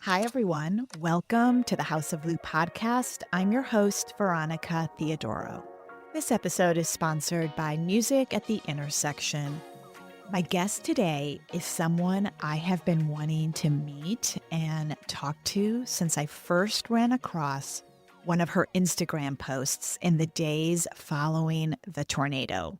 Hi, everyone. Welcome to the House of Blue podcast. I'm your host, Veronica Theodoro. This episode is sponsored by Music at the Intersection. My guest today is someone I have been wanting to meet and talk to since I first ran across one of her Instagram posts in the days following the tornado.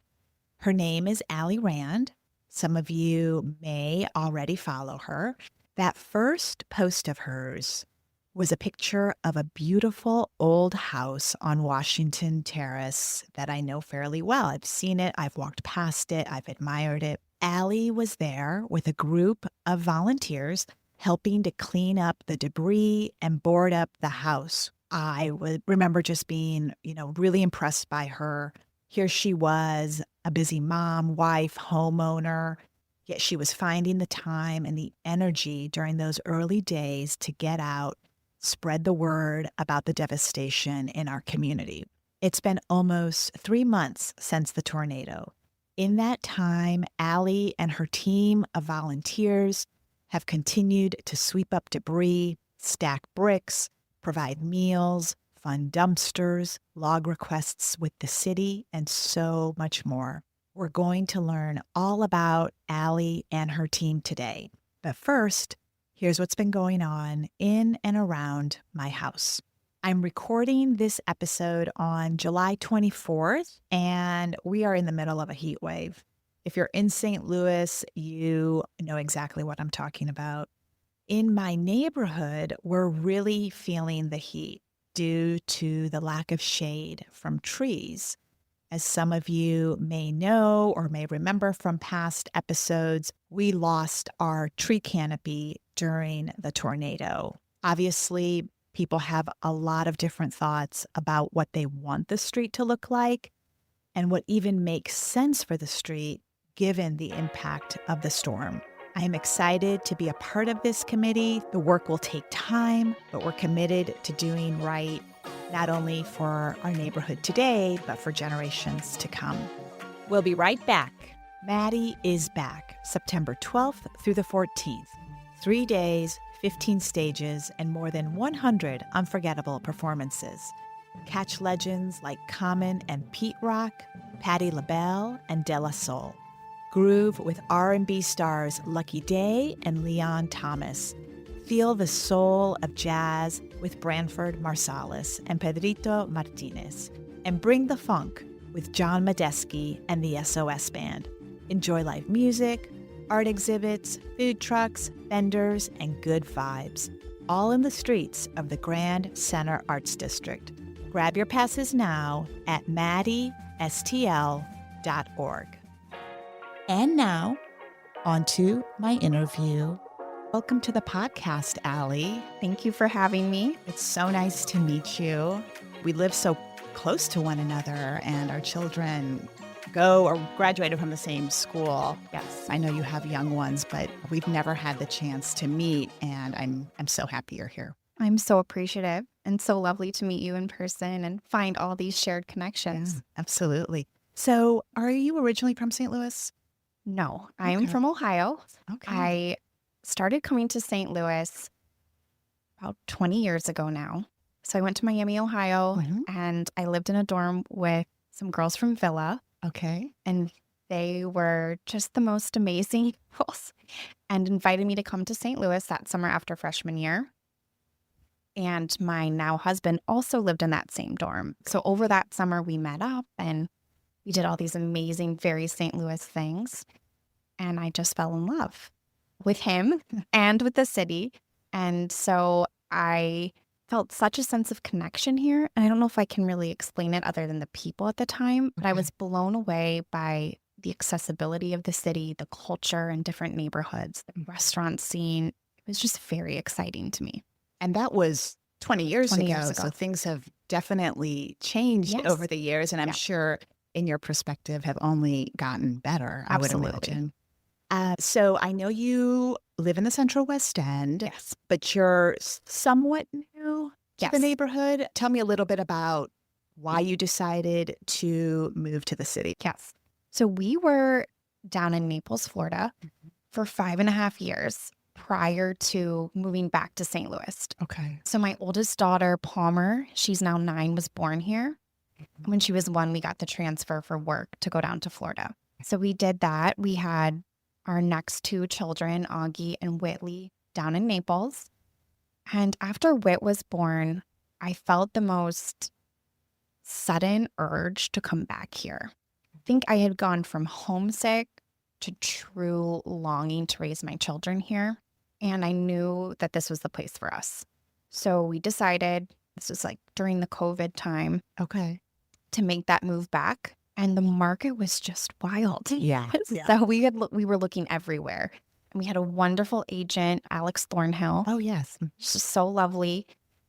Her name is Allie Rand. Some of you may already follow her. That first post of hers was a picture of a beautiful old house on Washington Terrace that I know fairly well. I've seen it, I've walked past it, I've admired it. Allie was there with a group of volunteers helping to clean up the debris and board up the house. I would remember just being, really impressed by her. Here she was, a busy mom, wife, homeowner, yet she was finding the time and the energy during those early days to get out, spread the word about the devastation in our community. It's been almost 3 months since the tornado. In that time, Allie and her team of volunteers have continued to sweep up debris, stack bricks, provide meals, fund dumpsters, log requests with the city, and so much more. We're going to learn all about Allie and her team today. But first, here's what's been going on in and around my house. I'm recording this episode on July 24th, and we are in the middle of a heat wave. If you're in St. Louis, you know exactly what I'm talking about. In my neighborhood, we're really feeling the heat due to the lack of shade from trees. As some of you may know or may remember from past episodes, we lost our tree canopy during the tornado. Obviously, people have a lot of different thoughts about what they want the street to look like and what even makes sense for the street given the impact of the storm. I am excited to be a part of this committee. The work will take time, but we're committed to doing right, not only for our neighborhood today, but for generations to come. We'll be right back. Maddie is back, September 12th through the 14th. 3 days, 15 stages, and more than 100 unforgettable performances. Catch legends like Common and Pete Rock, Patti LaBelle, and De La Soul. Groove with R&B stars Lucky Day and Leon Thomas. Feel the soul of jazz with Branford Marsalis and Pedrito Martinez. And bring the funk with John Medeski and the SOS Band. Enjoy live music, art exhibits, food trucks, vendors, and good vibes. All in the streets of the Grand Center Arts District. Grab your passes now at maddiestl.org. And now, on to my interview. Welcome to the podcast, Allie. Thank you for having me. It's so nice to meet you. We live so close to one another, and our children go or graduated from the same school. Yes. I know you have young ones, but we've never had the chance to meet, and I'm so happy you're here. I'm so appreciative and so lovely to meet you in person and find all these shared connections. Yeah, absolutely. So, are you originally from St. Louis? No, I'm Okay. from Ohio. Okay. I started coming to St. Louis about 20 years ago now. So I went to Miami, Ohio, and I lived in a dorm with some girls from Villa. Okay. And they were just the most amazing girls and invited me to come to St. Louis that summer after freshman year. And my now husband also lived in that same dorm. So over that summer, we met up and we did all these amazing, very St. Louis things. And I just fell in love with him and with the city. And so I felt such a sense of connection here. And I don't know if I can really explain it other than the people at the time, but I was blown away by the accessibility of the city, the culture in different neighborhoods, the restaurant scene. It was just very exciting to me. And that was 20 years ago. ago. So things have definitely changed Yes. over the years. And I'm sure in your perspective have only gotten better, Absolutely. I would imagine. So I know you live in the Central West End, Yes. but you're somewhat new to the Yes. neighborhood. Tell me a little bit about why you decided to move to the city. Yes. So we were down in Naples, Florida for 5.5 years prior to moving back to St. Louis. Okay. So my oldest daughter, Palmer, she's now 9, was born here. When she was 1, we got the transfer for work to go down to Florida. So we did that. We had our next 2 children, Augie and Whitley, down in Naples. And after Whit was born, I felt the most sudden urge to come back here. I think I had gone from homesick to true longing to raise my children here. And I knew that this was the place for us. So we decided, this was like during the COVID time, Okay. to make that move back. And the market was just wild. Yeah. So we were looking everywhere. And we had a wonderful agent, Alex Thornhill. Oh, yes. She's so lovely.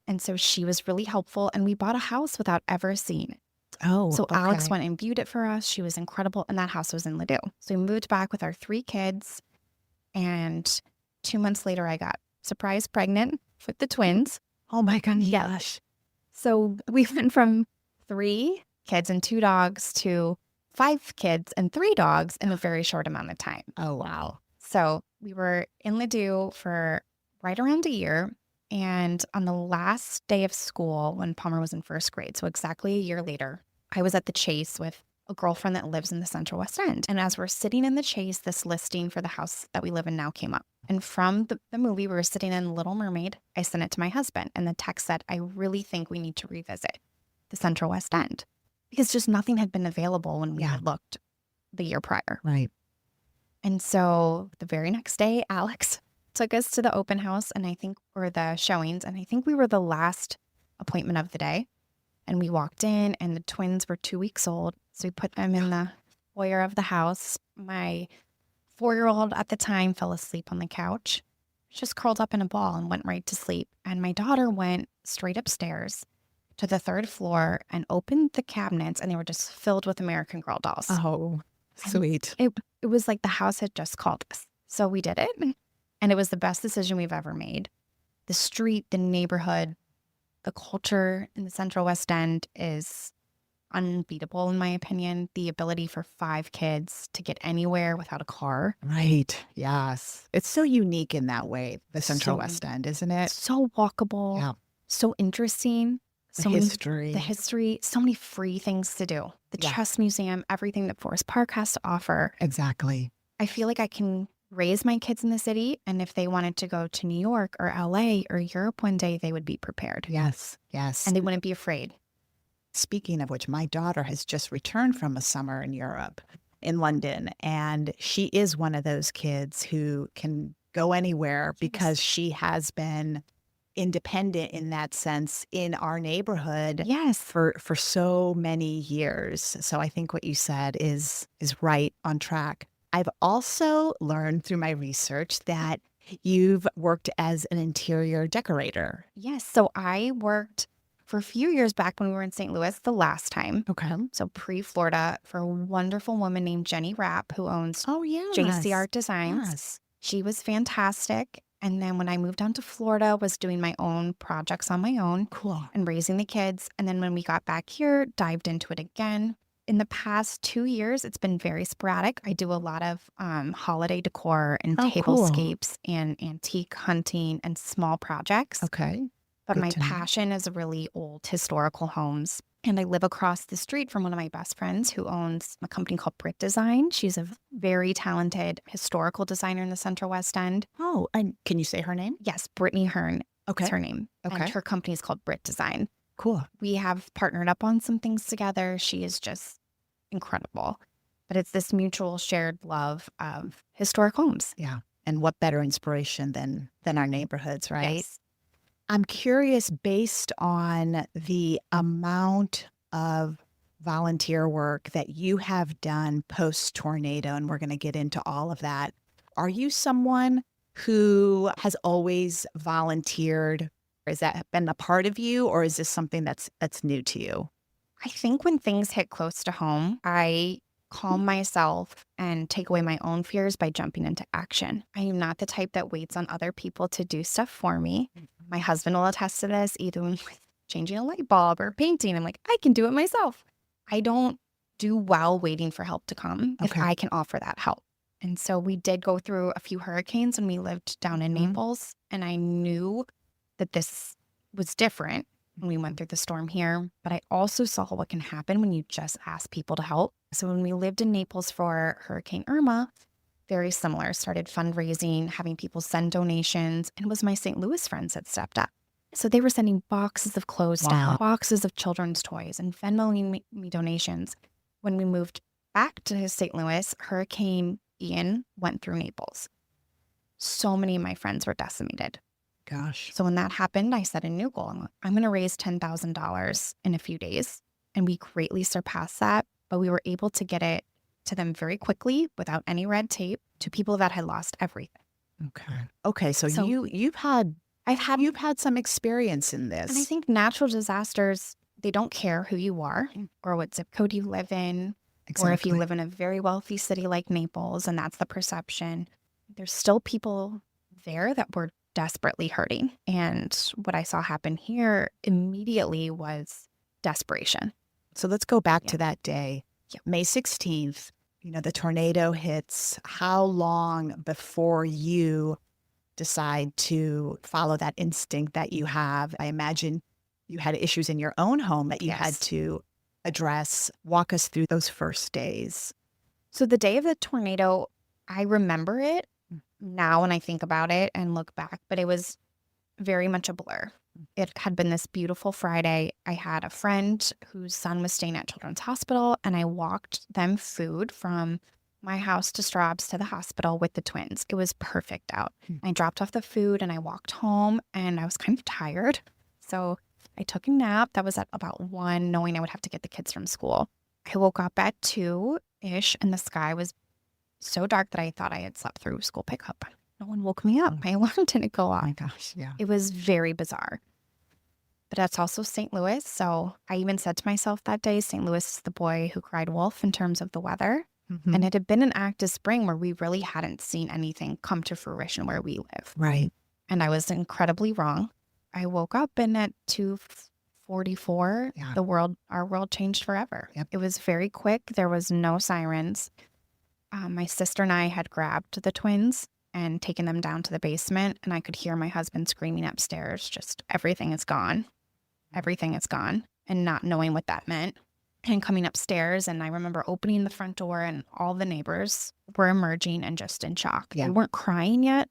And so she was really helpful. And we bought a house without ever seeing it. Oh, So okay. Alex went and viewed it for us. She was incredible. And that house was in Ladue. So we moved back with our 3 kids. And 2 months later, I got surprise pregnant with the twins. Oh, my gosh. Yeah. So we went from 3 kids and 2 dogs to 5 kids and 3 dogs in a very short amount of time. Oh, wow. So we were in Ladue for right around a year. And on the last day of school, when Palmer was in 1st grade, so exactly a year later, I was at the Chase with a girlfriend that lives in the Central West End. And as we're sitting in the Chase, this listing for the house that we live in now came up. And from the movie, we were sitting in Little Mermaid. I sent it to my husband. And the text said, I really think we need to revisit the Central West End. Because just nothing had been available when we had looked the year prior. Right. And so the very next day, Alex took us to the open house or the showings. And I think we were the last appointment of the day. And we walked in and the twins were 2 weeks old. So we put them in the foyer of the house. My 4-year-old at the time fell asleep on the couch, just curled up in a ball and went right to sleep. And my daughter went straight upstairs to the 3rd floor and opened the cabinets, and they were just filled with American Girl dolls. Oh, sweet. It was like the house had just called us. So we did it, and it was the best decision we've ever made. The street, the neighborhood, the culture in the Central West End is unbeatable, in my opinion. The ability for 5 kids to get anywhere without a car. Right. Yes. It's so unique in that way, the Central So- West End, isn't it? So walkable, Yeah. so interesting. The So many- history. the history, so many free things to do. The Yeah. Chess Museum, everything that Forest Park has to offer. Exactly. I feel like I can raise my kids in the city, and if they wanted to go to New York or LA or Europe one day, they would be prepared. Yes. Yes. And they wouldn't be afraid. Speaking of which, my daughter has just returned from a summer in Europe, in London, and she is one of those kids who can go anywhere because she has been independent in that sense in our neighborhood Yes. for so many years. So I think what you said is right on track. I've also learned through my research that you've worked as an interior decorator. Yes. So I worked for a few years back when we were in St. Louis the last time. Okay. So pre-Florida, for a wonderful woman named Jenny Rapp, who owns Oh, yeah. JC Art Designs. Yes. She was fantastic. And then when I moved down to Florida, was doing my own projects on my own Cool. and raising the kids. And then when we got back here, dived into it again. In the past 2 years, it's been very sporadic. I do a lot of holiday decor and Oh, cool. tablescapes and antique hunting and small projects. Okay. But Good my to know. passion is really old historical homes. And I live across the street from one of my best friends who owns a company called Brit Design. She's a very talented historical designer in the Central West End. Oh, and can you say her name? Yes, Brittany Hearn Okay. is her name. Okay. And her company is called Brit Design. Cool. We have partnered up on some things together. She is just incredible. But it's this mutual shared love of historic homes. Yeah. And what better inspiration than our neighborhoods, right? Yes. I'm curious, based on the amount of volunteer work that you have done post-tornado, and we're going to get into all of that, are you someone who has always volunteered? Has that been a part of you, or is this something that's new to you? I think when things hit close to home, I calm myself and take away my own fears by jumping into action. I am not the type that waits on other people to do stuff for me. My husband will attest to this, either with changing a light bulb or painting. I'm like, I can do it myself. I don't do well waiting for help to come if Okay. I can offer that help. And so we did go through a few hurricanes when we lived down in Naples. And I knew that this was different when we went through the storm here. But I also saw what can happen when you just ask people to help. So when we lived in Naples for Hurricane Irma, very similar, started fundraising, having people send donations. And it was my St. Louis friends that stepped up. So they were sending boxes of clothes down, boxes of children's toys, and Venmoing me donations. When we moved back to St. Louis, Hurricane Ian went through Naples. So many of my friends were decimated. Gosh. So when that happened, I set a new goal. I'm going to raise $10,000 in a few days. And we greatly surpassed that, but we were able to get it to them very quickly without any red tape to people that had lost everything. Okay. So you've had some experience in this. And I think natural disasters, they don't care who you are or what zip code you live in, or if you live in a very wealthy city like Naples, and that's the perception. There's still people there that were desperately hurting. And what I saw happen here immediately was desperation. So let's go back to that day, May 16th. The tornado hits. How long before you decide to follow that instinct that you have? I imagine you had issues in your own home that you had to address. Walk us through those first days. So the day of the tornado, I remember it now when I think about it and look back, but it was very much a blur. It had been this beautiful Friday. I had a friend whose son was staying at Children's Hospital, and I walked them food from my house to Straub's to the hospital with the twins. It was perfect out. I dropped off the food and I walked home, and I was kind of tired. So I took a nap. That was at about 1, knowing I would have to get the kids from school. I woke up at 2-ish, and the sky was so dark that I thought I had slept through school pickup. No one woke me up. My alarm didn't go off. Oh my gosh, yeah. It was very bizarre. But that's also St. Louis. So I even said to myself that day, St. Louis is the boy who cried wolf in terms of the weather. And it had been an active spring where we really hadn't seen anything come to fruition where we live. Right. And I was incredibly wrong. I woke up, and at 2:44, our world changed forever. Yep. It was very quick. There was no sirens. My sister and I had grabbed the twins and taken them down to the basement, and I could hear my husband screaming upstairs, just everything is gone. Everything is gone, and not knowing what that meant. And coming upstairs, and I remember opening the front door, and all the neighbors were emerging and just in shock. Yeah. They weren't crying yet.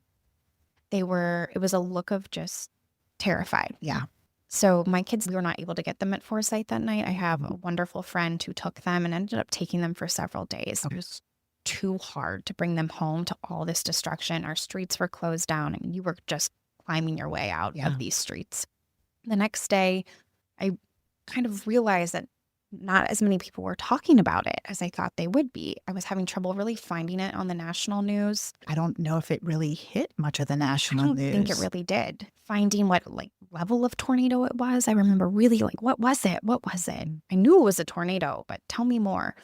It was a look of just terrified. Yeah. So my kids, we were not able to get them at Forsyth that night. I have a wonderful friend who took them and ended up taking them for several days. It was too hard to bring them home to all this destruction. Our streets were closed down, and you were just climbing your way out of these streets. The next day, I kind of realized that not as many people were talking about it as I thought they would be. I was having trouble really finding it on the national news. I don't know if it really hit much of the national news. I don't think it really did. Finding what level of tornado it was, I remember really what was it? What was it? I knew it was a tornado, but tell me more.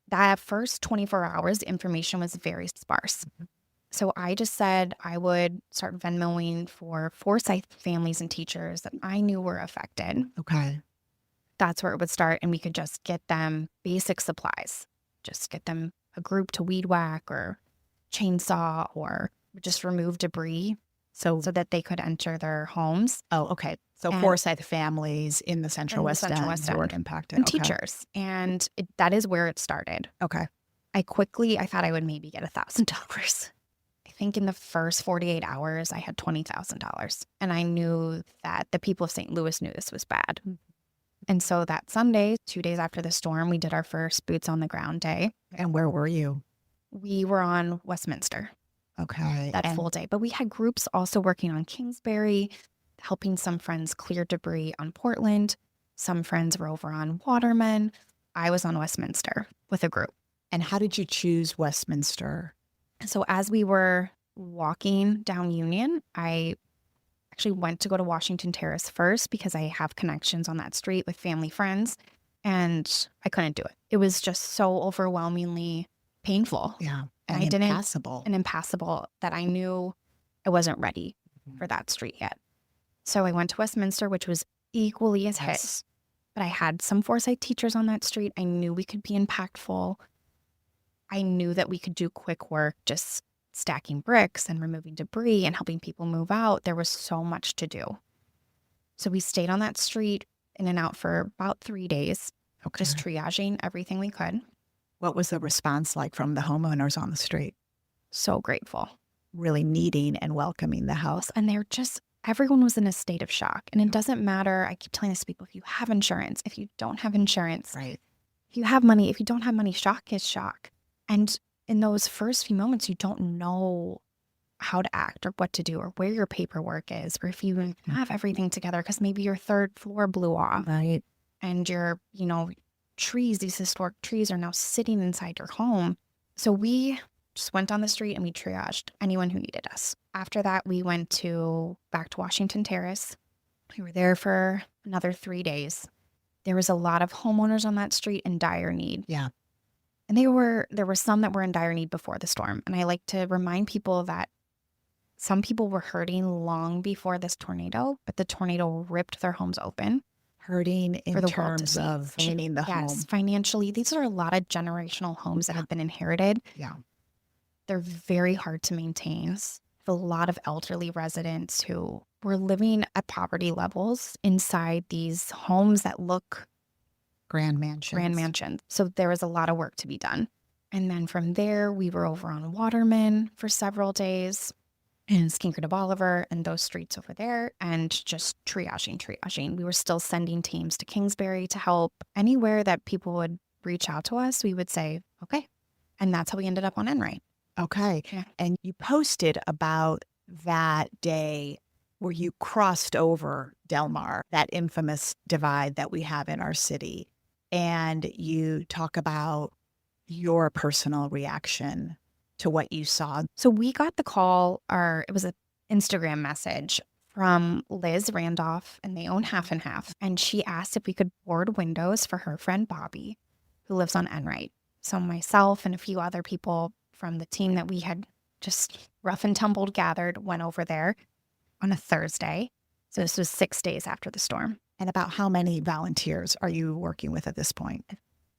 That first 24 hours, the information was very sparse. So I just said I would start Venmoing for Forsyth families and teachers that I knew were affected. Okay. That's where it would start, and we could just get them basic supplies. Just get them a group to weed whack or chainsaw, or just remove debris so that they could enter their homes. Oh, okay. So Forsyth families in the Central West End who were impacted. And teachers. And that is where it started. Okay. I thought I would maybe get $1,000. I think in the first 48 hours, I had $20,000. And I knew that the people of St. Louis knew this was bad. And so that Sunday, 2 days after the storm, we did our first boots on the ground day. And where were you? We were on Westminster. Okay. That full day. But we had groups also working on Kingsbury, helping some friends clear debris on Portland. Some friends were over on Waterman. I was on Westminster with a group. And how did you choose Westminster? So as we were walking down Union, I actually went to go to Washington Terrace first because I have connections on that street with family friends, and I couldn't do it. It was just so overwhelmingly painful. Yeah. And impassable. And impassable that I knew I wasn't ready for that street yet. So I went to Westminster, which was equally as hit. But I had some Forsyth teachers on that street. I knew we could be impactful. I knew that we could do quick work just stacking bricks and removing debris and helping people move out. There was so much to do. So we stayed on that street in and out for about 3 days, Okay. just triaging everything we could. What was the response like from the homeowners on the street? So grateful. Really needing and welcoming the house. And everyone was in a state of shock. And it doesn't matter. I keep telling this to people, if you have insurance, if you don't have insurance, Right. if you have money, if you don't have money, shock is shock. And in those first few moments, you don't know how to act or what to do or where your paperwork is, or if you have everything together, because maybe your third floor blew off. Right. And your, trees, these historic trees are now sitting inside your home. So we just went on the street and we triaged anyone who needed us. After that, we went back to Washington Terrace. We were there for another 3 days. There was a lot of homeowners on that street in dire need. Yeah. And there were some that were in dire need before the storm. And I like to remind people that some people were hurting long before this tornado, but the tornado ripped their homes open. Hurting in for the world to terms see. of owning the home. Yes, financially, these are a lot of generational homes that have been inherited. Yeah. They're very hard to maintain. A lot of elderly residents who were living at poverty levels inside these homes that look Grand mansions. So there was a lot of work to be done. And then from there, we were over on Waterman for several days and Skinkard of Oliver and those streets over there, and just triaging. We were still sending teams to Kingsbury to help. Anywhere that people would reach out to us, we would say, okay. And that's how we ended up on Enright. Okay. Yeah. And you posted about that day where you crossed over Del Mar, that infamous divide that we have in our city. And you talk about your personal reaction to what you saw. So we got the call, it was an Instagram message from Liz Randolph, and they own Half and Half. And she asked if we could board windows for her friend Bobby, who lives on Enright. So myself and a few other people from the team that we had just rough and tumbled gathered went over there on a Thursday. So this was 6 days after the storm. And about how many volunteers are you working with at this point? At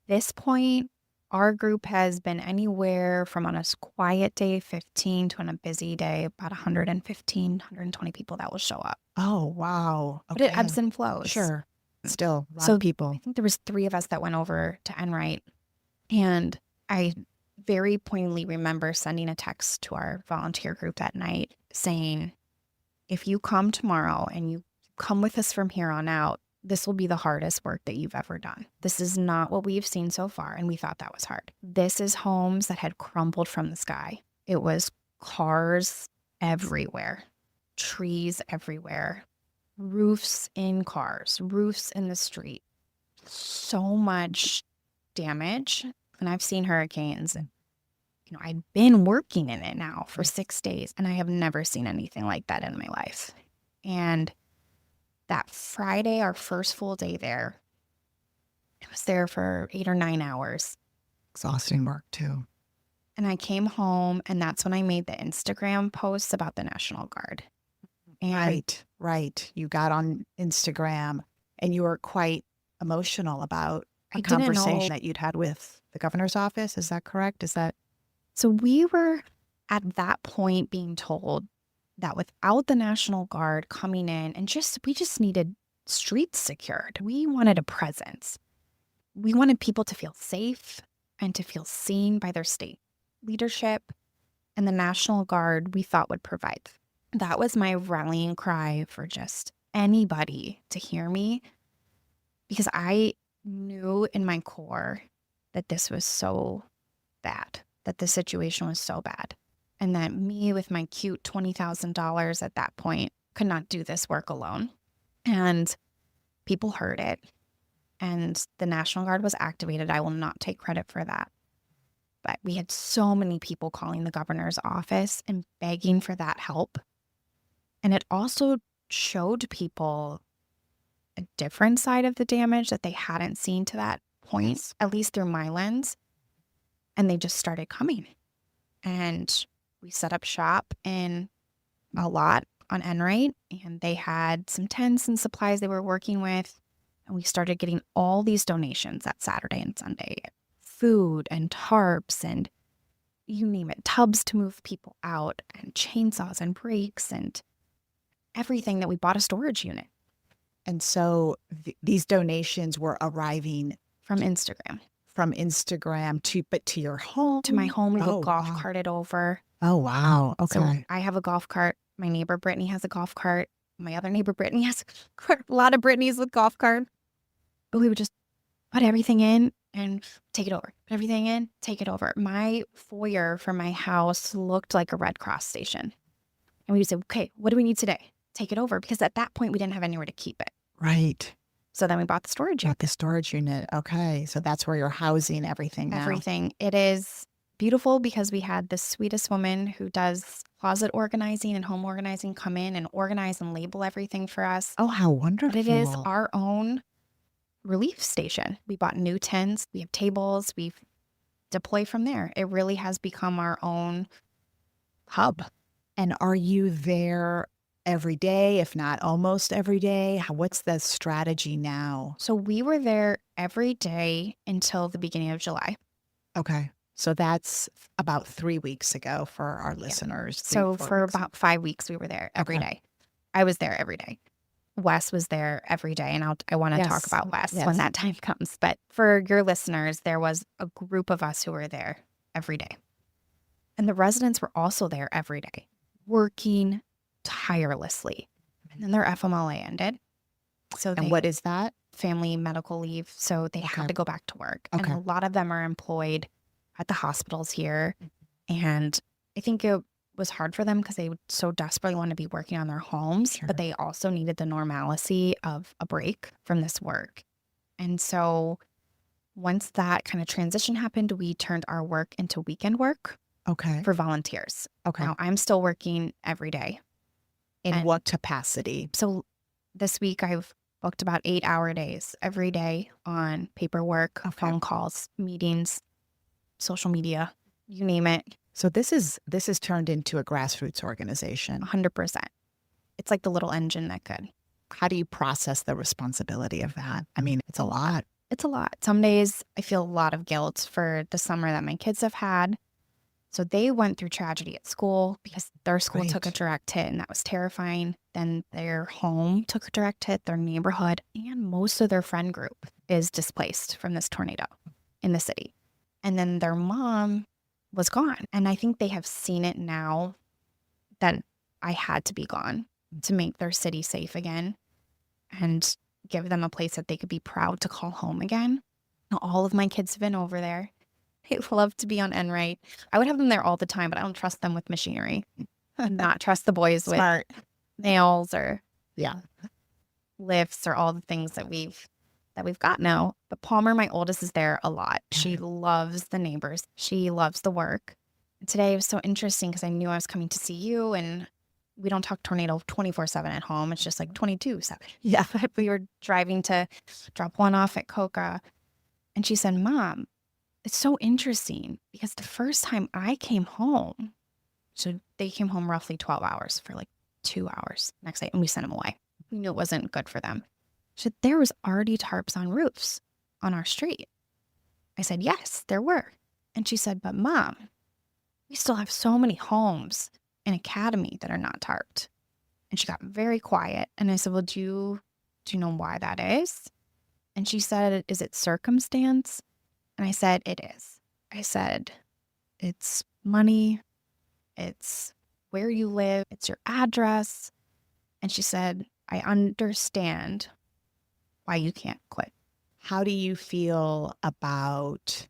this point, our group has been anywhere from, on a quiet day, 15, to on a busy day, about 115, 120 people that will show up. Oh, wow. But it ebbs and flows. Sure. Still, a lot So of people. I think there was 3 of us that went over to Enright. And I very poignantly remember sending a text to our volunteer group that night saying, if you come tomorrow and you come with us from here on out, this will be the hardest work that you've ever done. This is not what we've seen so far, and we thought that was hard. This is homes that had crumbled from the sky. It was cars everywhere, trees everywhere, roofs in cars, roofs in the street. So much damage. And I've seen hurricanes, and I've been working in it now for 6 days, and I have never seen anything like that in my life. And that Friday, our first full day there, I was there for 8 or 9 hours. Exhausting work, too. And I came home, and that's when I made the Instagram posts about the National Guard. And Right. You got on Instagram, and you were quite emotional about a I didn't know. conversation that you'd had with the governor's office. Is that correct? So we were at that point being told that without the National Guard coming in, and we just needed streets secured. We wanted a presence. We wanted people to feel safe and to feel seen by their state leadership, and the National Guard we thought would provide. That was my rallying cry for just anybody to hear me, because I knew in my core that this was so bad, that the situation was so bad, and that me with my cute $20,000 at that point could not do this work alone. And people heard it, and the National Guard was activated. I will not take credit for that. But we had so many people calling the governor's office and begging for that help. And it also showed people a different side of the damage that they hadn't seen to that point, at least through my lens. And they just started coming. And we set up shop in a lot on Enright, and they had some tents and supplies they were working with. And we started getting all these donations that Saturday and Sunday, food and tarps and you name it, tubs to move people out, and chainsaws and brakes and everything that we bought a storage unit And so these donations were arriving from Instagram. from Instagram to your home? To my home, we Oh, would golf wow. carted over. Oh, wow. So Okay. I have a golf cart. My neighbor Brittany has a golf cart. My other neighbor Brittany has a golf cart. A lot of Brittany's with golf cart. But we would just put everything in and take it over. Put everything in, take it over. My foyer for my house looked like a Red Cross station. And we would say, okay, what do we need today? Take it over. Because at that point, we didn't have anywhere to keep it. Right. So then we bought the storage Got unit. the storage unit. Okay. So that's where you're housing everything now. Everything. It is beautiful because we had the sweetest woman who does closet organizing and home organizing come in and organize and label everything for us. Oh, how wonderful. But it is our own relief station. We bought new tents. We have tables. We deploy from there. It really has become our own hub. And are you there every day, if not almost every day? What's the strategy now? So we were there every day until the beginning of July. Okay. So that's about 3 weeks ago for our listeners. So for about 5 weeks, we were there every day. I was there every day. Wes was there every day. And I want to talk about Wes when that time comes. But for your listeners, there was a group of us who were there every day. And the residents were also there every day, working tirelessly. And then their FMLA ended. So And what is that? Family medical leave. So they had to go back to work. Okay. And a lot of them are employed at the hospitals here. And I think it was hard for them because they would so desperately want to be working on their homes, but they also needed the normalcy of a break from this work. And so once that kind of transition happened, we turned our work into weekend work for volunteers. Okay. Now I'm still working every day. In what capacity? So this week I've booked about 8-hour days every day on paperwork, phone calls, meetings, social media, you name it. So this is turned into a grassroots organization. 100%. It's like the little engine that could. How do you process the responsibility of that? I mean, it's a lot. It's a lot. Some days I feel a lot of guilt for the summer that my kids have had. So they went through tragedy at school because their school took a direct hit, and that was terrifying. Then their home took a direct hit, their neighborhood, and most of their friend group is displaced from this tornado in the city. And then their mom was gone. And I think they have seen it now that I had to be gone to make their city safe again and give them a place that they could be proud to call home again. Now, all of my kids have been over there. They love to be on Enright. I would have them there all the time, but I don't trust them with machinery. Not trust the boys with nails or lifts or all the things that we've got now. But Palmer, my oldest, is there a lot. She loves the neighbors. She loves the work. And today was so interesting because I knew I was coming to see you, and we don't talk tornado 24/7 at home. It's just like 22/7. Yeah. But we were driving to drop one off at Coca, and she said, "Mom, it's so interesting because the first time I came home," so they came home roughly 12 hours for like 2 hours next day, and we sent them away. We knew it wasn't good for them. She said, "There was already tarps on roofs on our street." I said, "Yes, there were." And she said, "But Mom, we still have so many homes in Academy that are not tarped." And she got very quiet. And I said, "Well, do you know why that is?" And she said, "Is it circumstance?" And I said, "It is." I said, "It's money. It's where you live. It's your address." And she said, "I understand why you can't quit." How do you feel about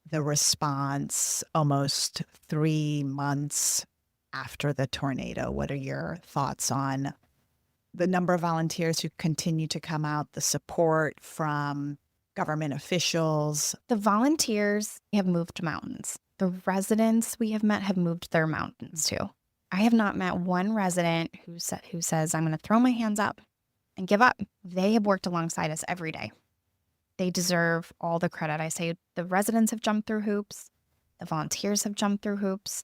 the response almost 3 months after the tornado? What are your thoughts on the number of volunteers who continue to come out, the support from government officials? The volunteers have moved mountains. The residents we have met have moved their mountains too. I have not met one resident who says, "I'm going to throw my hands up and give up." They have worked alongside us every day. They deserve all the credit. I say the residents have jumped through hoops. The volunteers have jumped through hoops.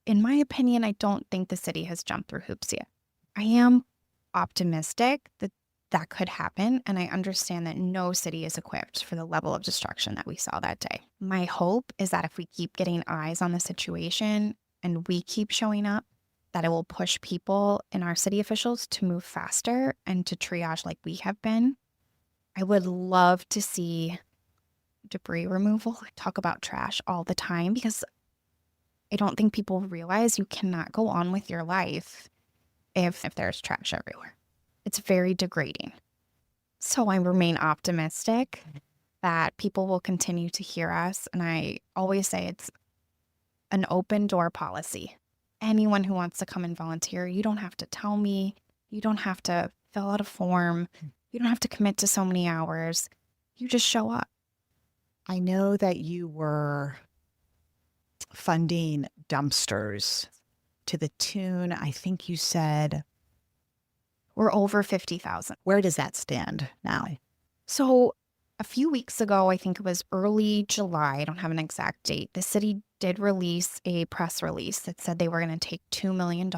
In my opinion, I don't think the city has jumped through hoops yet. I am optimistic that that could happen. And I understand that no city is equipped for the level of destruction that we saw that day. My hope is that if we keep getting eyes on the situation and we keep showing up, that it will push people and our city officials to move faster and to triage like we have been. I would love to see debris removal. I talk about trash all the time because I don't think people realize you cannot go on with your life if there's trash everywhere. It's very degrading. So I remain optimistic that people will continue to hear us. And I always say it's an open door policy. Anyone who wants to come and volunteer, you don't have to tell me. You don't have to fill out a form. You don't have to commit to so many hours. You just show up. I know that you were funding dumpsters to the tune, I think you said, We're over 50,000. where does that stand now? So a few weeks ago, I think it was early July, I don't have an exact date, the city did release a press release that said they were going to take $2 million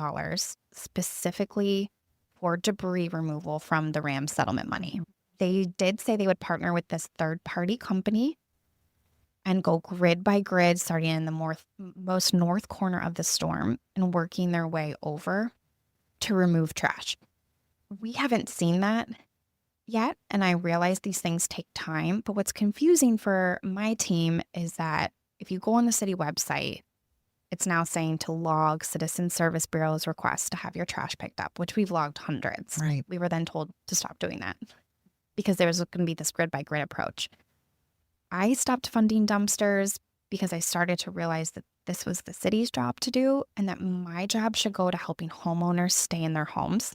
specifically for debris removal from the Ram settlement money. They did say they would partner with this third-party company and go grid by grid, starting in the most north corner of the storm and working their way over to remove trash. We haven't seen that yet, and I realize these things take time, but what's confusing for my team is that if you go on the city website, it's now saying to log Citizen Service Bureau's request to have your trash picked up, which we've logged hundreds. Right. We were then told to stop doing that because there was going to be this grid by grid approach. I stopped funding dumpsters because I started to realize that this was the city's job to do and that my job should go to helping homeowners stay in their homes.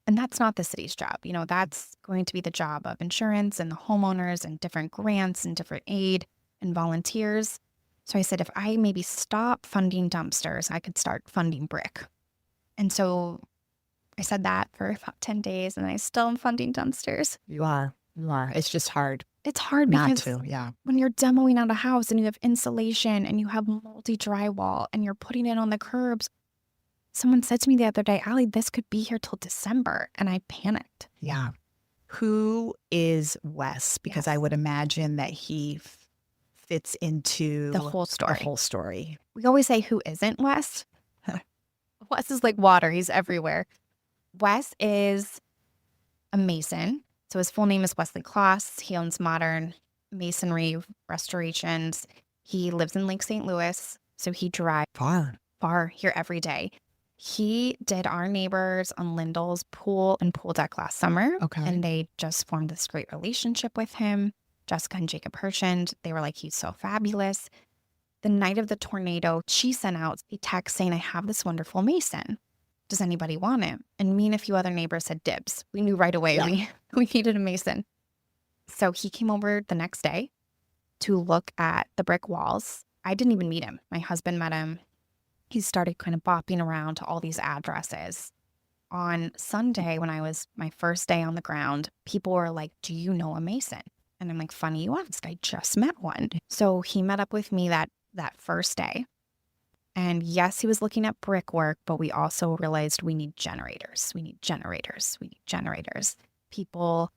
And that's not the city's job. You know, that's going to be the job of insurance and the homeowners and different grants and different aid and volunteers. So I said, if I maybe stop funding dumpsters, I could start funding brick. And so I said that for about 10 days and I still am funding dumpsters. You are. It's just hard It's hard not because to. Yeah. when you're demoing out a house and you have insulation and you have multi drywall and you're putting it on the curbs, someone said to me the other day, Allie, this could be here till December. And I panicked. Yeah. Who is Wes? Because I would imagine that he fits into The whole story. The whole story. We always say, who isn't Wes? Wes is like water. He's everywhere. Wes is a mason. So his full name is Wesley Klaus. He owns Modern Masonry Restorations. He lives in Lake St. Louis. So he drives far here every day. He did our neighbors on Lindell's pool and pool deck last summer. Okay. And they just formed this great relationship with him. Jessica and Jacob Hershend, they were like, he's so fabulous. The night of the tornado, she sent out a text saying, I have this wonderful mason. Does anybody want him? And me and a few other neighbors said dibs. We knew right away we needed a mason. So he came over the next day to look at the brick walls. I didn't even meet him. My husband met him. He started kind of bopping around to all these addresses. On Sunday, when I was my first day on the ground, people were like, do you know a mason? And I'm like, funny you asked. I just met one. So he met up with me that first day. And yes, he was looking at brickwork, but we also realized we need generators. We need generators. We need generators. People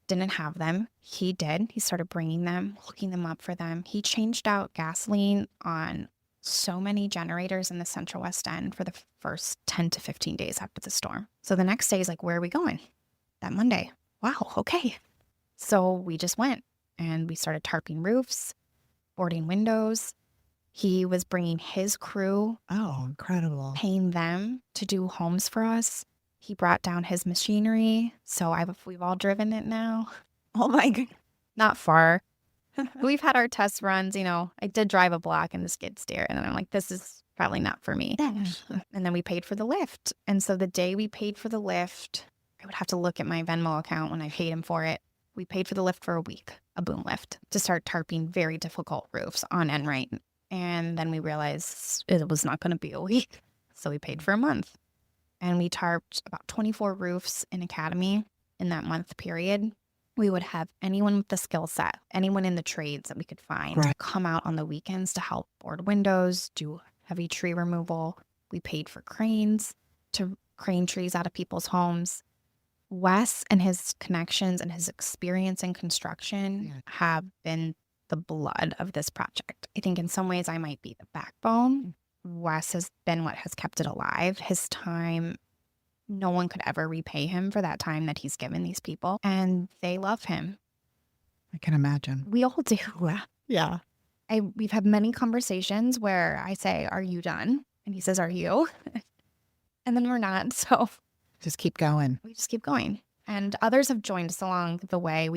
didn't have them. He did. He started bringing them, hooking them up for them. He changed out gasoline on so many generators in the Central West End for the first 10 to 15 days after the storm. So the next day he's like, where are we going? That Monday. Wow, okay. So we just went and we started tarping roofs, boarding windows. He was bringing his crew. Oh, incredible. Paying them to do homes for us. He brought down his machinery. So we've all driven it now. Oh my God. Not far. We've had our test runs. You know, I did drive a block in the skid steer. And then I'm like, this is probably not for me. And then we paid for the lift. And so the day we paid for the lift, I would have to look at my Venmo account when I paid him for it. We paid for the lift for a week, a boom lift, to start tarping very difficult roofs on Enright. And then we realized it was not going to be a week. So we paid for a month. And we tarped about 24 roofs in Academy in that month period. We would have anyone with the skill set, anyone in the trades that we could find, come out on the weekends to help board windows, do heavy tree removal. We paid for cranes to crane trees out of people's homes. Wes and his connections and his experience in construction have been the blood of this project. I think in some ways I might be the backbone. Wes has been what has kept it alive. His time, no one could ever repay him for that time that he's given these people. And they love him. I can imagine. We all do. Yeah. We've had many conversations where I say, "Are you done?" And he says, "Are you?" And then we're not. So Just keep going. we just keep going. And others have joined us along the way.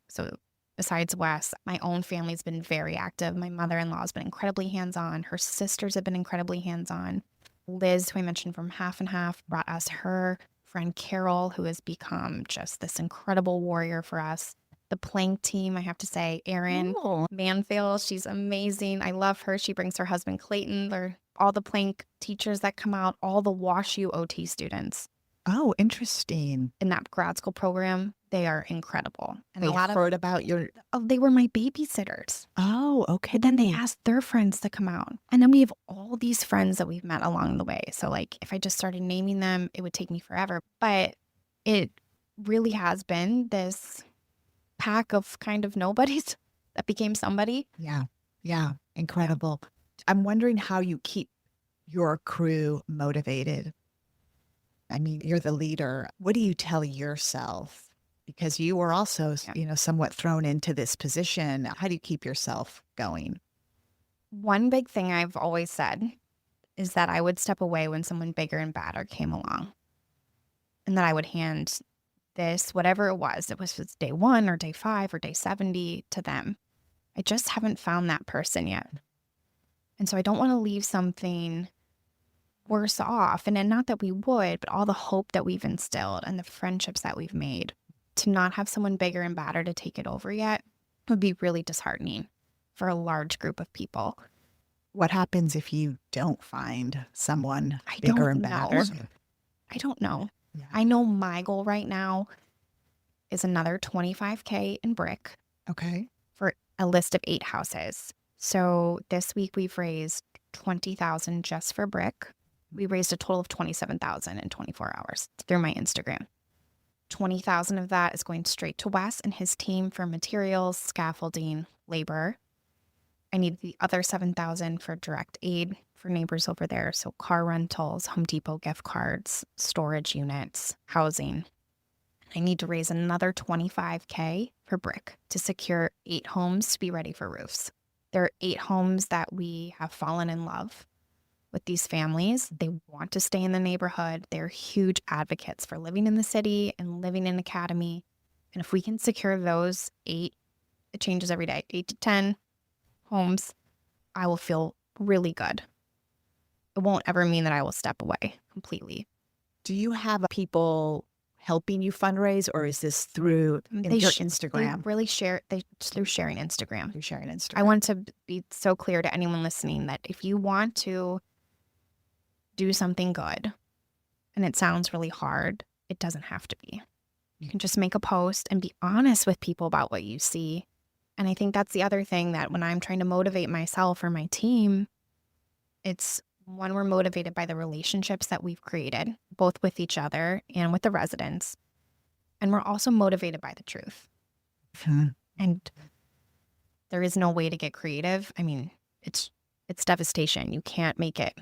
So besides Wes, my own family's been very active. My mother-in-law has been incredibly hands-on. Her sisters have been incredibly hands-on. Liz, who I mentioned from Half and Half, brought us her friend Carol, who has become just this incredible warrior for us. The plank team, I have to say, Erin Manfield, she's amazing. I love her. She brings her husband Clayton. They're all the plank teachers that come out, all the Wash U OT students Oh, interesting. in that grad school program. They are incredible. And They a lot heard about your... they were my babysitters. Oh, okay. But then they asked their friends to come out. And then we have all these friends that we've met along the way. So like if I just started naming them, it would take me forever. But it really has been this pack of kind of nobodies that became somebody. Yeah. Yeah. Incredible. I'm wondering how you keep your crew motivated. I mean, you're the leader. What do you tell yourself? Because you were also, somewhat thrown into this position. How do you keep yourself going? One big thing I've always said is that I would step away when someone bigger and badder came along. And that I would hand this, whatever it was day 1 or day 5 or day 70 to them. I just haven't found that person yet. And so I don't want to leave something worse off. And then not that we would, but all the hope that we've instilled and the friendships that we've made, to not have someone bigger and badder to take it over yet would be really disheartening for a large group of people. What happens if you don't find someone bigger and badder? I don't know. Yeah. I know my goal right now is another $25K in brick. Okay. For a list of 8 houses. So this week we've raised $20,000 just for brick. We raised a total of $27,000 in 24 hours through my Instagram. $20,000 of that is going straight to Wes and his team for materials, scaffolding, labor. I need the other $7,000 for direct aid for neighbors over there. So car rentals, Home Depot gift cards, storage units, housing. I need to raise another $25K for brick to secure 8 homes to be ready for roofs. There are 8 homes that we have fallen in love with these families. They want to stay in the neighborhood. They're huge advocates for living in the city and living in Academy. And if we can secure those 8, it changes every day, 8 to 10 homes, I will feel really good. It won't ever mean that I will step away completely. Do you have people helping you fundraise, or is this through your Instagram? They really share through sharing Instagram. Through sharing Instagram. I want to be so clear to anyone listening that if you want to do something good and it sounds really hard, it doesn't have to be. You can just make a post and be honest with people about what you see. And I think that's the other thing, that when I'm trying to motivate myself or my team, it's one, we're motivated by the relationships that we've created, both with each other and with the residents. And we're also motivated by the truth. And there is no way to get creative. I mean, it's devastation. You can't make it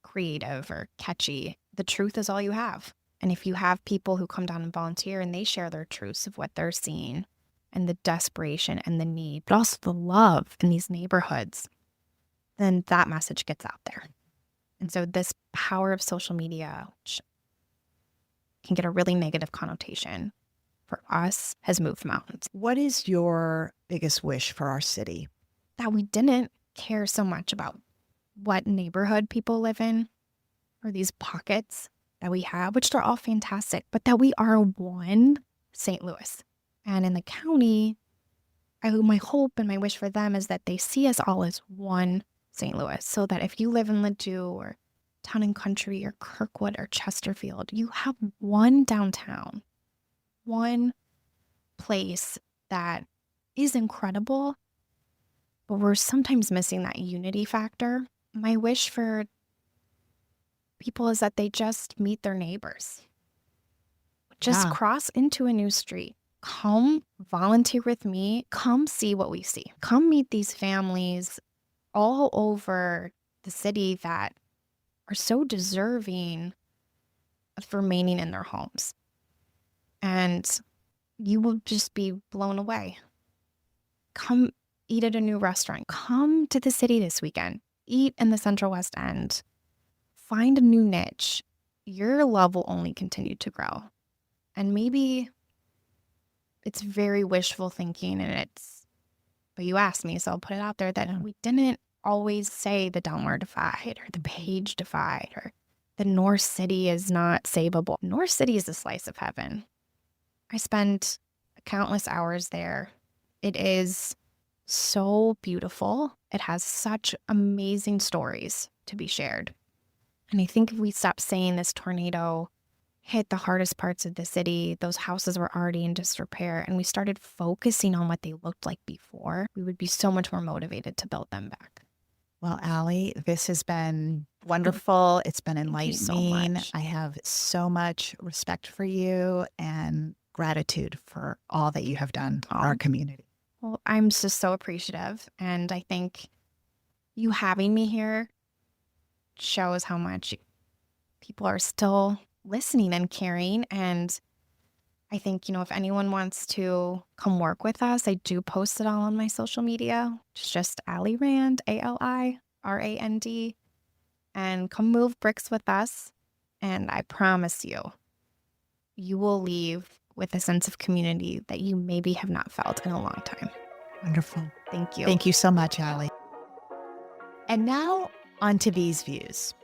creative or catchy. The truth is all you have. And if you have people who come down and volunteer and they share their truths of what they're seeing and the desperation and the need, but also the love in these neighborhoods, then that message gets out there. And so this power of social media, which can get a really negative connotation, for us has moved mountains. What is your biggest wish for our city? That we didn't care so much about what neighborhood people live in or these pockets that we have, which are all fantastic, but that we are one St. Louis. And in the county, my hope and my wish for them is that they see us all as one St. Louis, so that if you live in Ladue or Town and Country or Kirkwood or Chesterfield, you have one downtown, one place that is incredible, but we're sometimes missing that unity factor. My wish for people is that they just meet their neighbors. Just Yeah. cross into a new street. Come volunteer with me. Come see what we see. Come meet these families all over the city that are so deserving of remaining in their homes. And you will just be blown away. Come eat at a new restaurant. Come to the city this weekend. Eat in the Central West End. Find a new niche. Your love will only continue to grow. And maybe it's very wishful thinking but you asked me, so I'll put it out there that we didn't always say the Delmar Divide or the Page Divide or the North City is not savable. North City is a slice of heaven. I spent countless hours there. It is so beautiful. It has such amazing stories to be shared. And I think if we stopped saying this tornado hit the hardest parts of the city, those houses were already in disrepair, and we started focusing on what they looked like before, we would be so much more motivated to build them back. Well, Allie, this has been wonderful. It's been Thank you so enlightening. much. I have so much respect for you and gratitude for all that you have done for our community. Well, I'm just so appreciative, and I think you having me here shows how much people are still listening and caring. And I think, if anyone wants to come work with us, I do post it all on my social media. It's just Allie Rand, ALIRAND, and come move bricks with us. And I promise you will leave with a sense of community that you maybe have not felt in a long time. Wonderful. Thank you. Thank you so much, Allie. And now on to these views.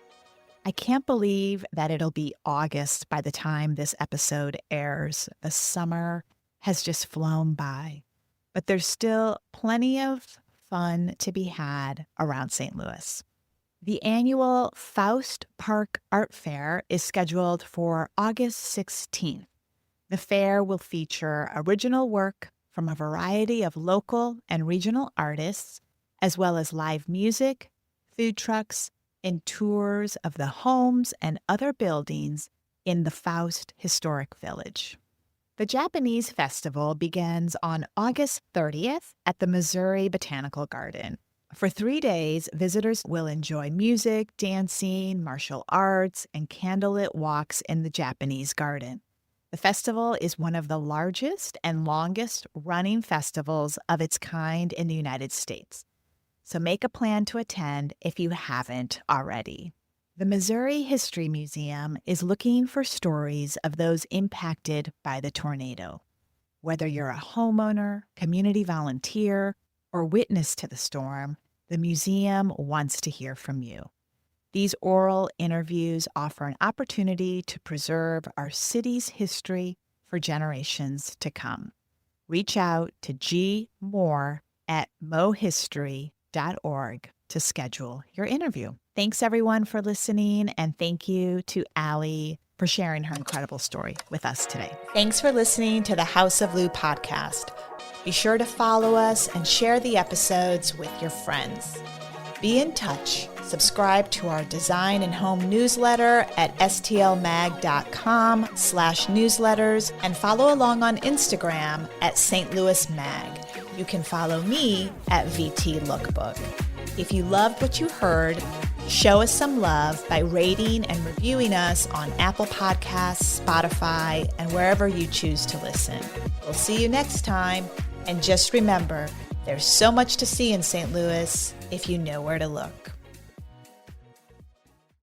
I can't believe that it'll be August by the time this episode airs. The summer has just flown by, but there's still plenty of fun to be had around St. Louis. The annual Faust Park Art Fair is scheduled for August 16th. The fair will feature original work from a variety of local and regional artists, as well as live music, food trucks, and tours of the homes and other buildings in the Faust Historic Village. The Japanese Festival begins on August 30th at the Missouri Botanical Garden. For 3 days, visitors will enjoy music, dancing, martial arts, and candlelit walks in the Japanese garden. The festival is one of the largest and longest running festivals of its kind in the United States. So make a plan to attend if you haven't already. The Missouri History Museum is looking for stories of those impacted by the tornado. Whether you're a homeowner, community volunteer, or witness to the storm, the museum wants to hear from you. These oral interviews offer an opportunity to preserve our city's history for generations to come. Reach out to G. Moore at mohistory.org to schedule your interview. Thanks everyone for listening, and thank you to Allie for sharing her incredible story with us today. Thanks for listening to the House of Lou podcast. Be sure to follow us and share the episodes with your friends. Be in touch. Subscribe to our design and home newsletter at stlmag.com/newsletters and follow along on Instagram at St. Louis Mag. You can follow me at VT Lookbook. If you loved what you heard, show us some love by rating and reviewing us on Apple Podcasts, Spotify, and wherever you choose to listen. We'll see you next time. And just remember, there's so much to see in St. Louis if you know where to look.